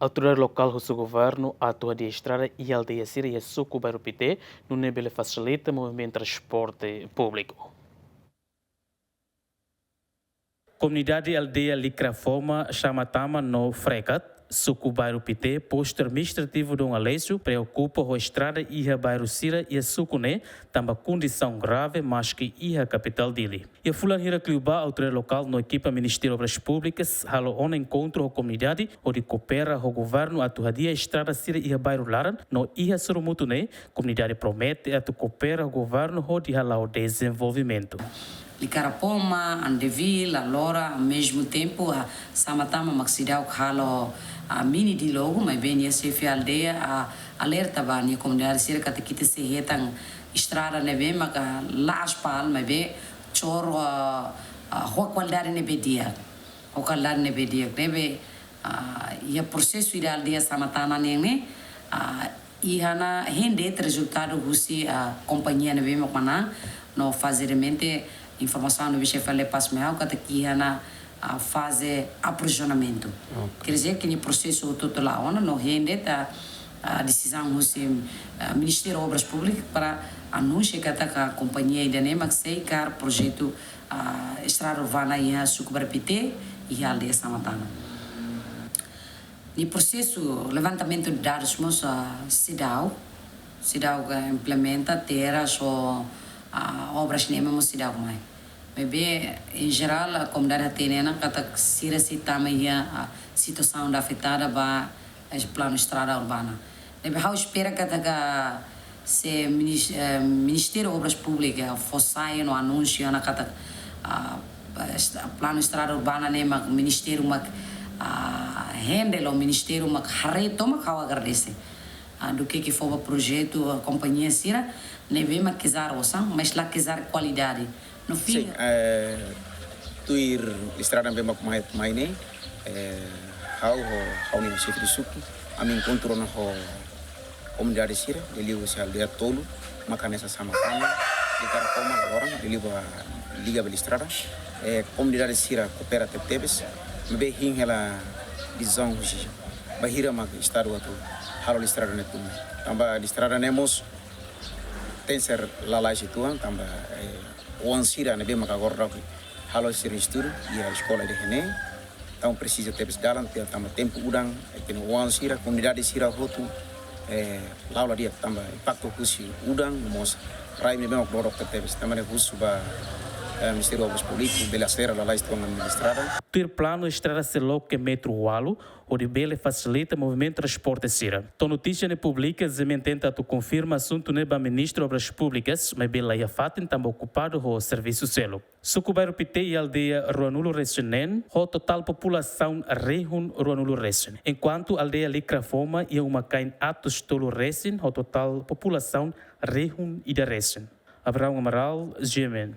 Autoridade local do governo atua de estrada e aldeia Síria e Suco Bairro Pité, no nível facilita o movimento de transporte público. Comunidade aldeia Licrafoma, Chamatama, no Frecat, Suco Bairro Pité, posto administrativo de Alessio, preocupa a estrada e a bairro Sira e a Sucuné, também condição grave, mas que a capital dele. E a fulano hira Cliuba, autoridade local, no equipa Ministério Obras Públicas, halo on encontro a comunidade, onde coopera o governo a tuadia a estrada Sira e a bairro Laran, no ia Surumutuné, comunidade promete a tu coopera o governo onde hala o desenvolvimento. Licarapoma, Andeville, a Lora, ao mesmo tempo, a Samatama, Maxidau, Halo, a mini de logo, mas bem, a chefe aldeia, a alerta, a minha comunidade, cerca de que se retam estrada, né, bem, mas lá as palmas, mas bem, choro, a qualidade, né, bem, dia, a qualidade, né, bem, dia, né, bem, e o processo de aldeia Samatama, né, e hana rende resultado, a companhia, né, bem, mas no fazer informação no bicho falei passo meu que aqui na fase aprisionamento. Quer dizer que no processo todo lá não rende a decisão do Ministério das Obras Públicas para anunciar que a companhia ainda nem mas sei que o projeto estrada urbana e a Sucubarapité e a aldeia Samatana. No processo levantamento de dados mas Cidau implementa terra só obras nem mesmo Cidau mais. Bebê, em geral, a comunidade ateniana que se também a situação afetada para o plano estrada urbana. Bebê, eu espero que se Ministério das Obras Públicas fosse no anúncio na plano estrada urbana nem o Ministério rende o Ministério retoma que eu agradeço do que foi o projeto a companhia Sira nem bem mas quiser mas lá quiser qualidade. No fim, tu ir estrada bem mais nem, how nem chefe de suco, a mim encontro na comunidade Sira, ele usa aldeia tolo, macanesa sama sama, de cara como agora, ele vai liga pela estrada, comunidade Sira coopera tebes, bem rim ela visão hoje, bahira mag estado atu, halo estrada netu, tamba estrada nemos, tem ser lalai situan, tamba o Sira ne bem agora halo Sira estudo e a escola de René então precisa ter garantia também tempo udang que no Sira comunidade Sira roto lá dia também impacto kusi udang mos rai me bem agora que teve também kusu ba Ministério das Obras Públicas bela sera lá estão administrada ter plano estrada que metro Walo onde bele facilita o movimento de transporte Sira. To notícia ne publica tenta tu confirma assunto ne ba Ministro Obras Públicas, mas bela ia fatem também ocupado o serviço selo. Sucubairo Pité e aldeia Ruanulo Resenen, a total população rehun Ruanulo Resen. Enquanto aldeia Licrafoma e uma cain atos tolo Resen, a total população rehun Ida Resen. Abraão Amaral, GMN.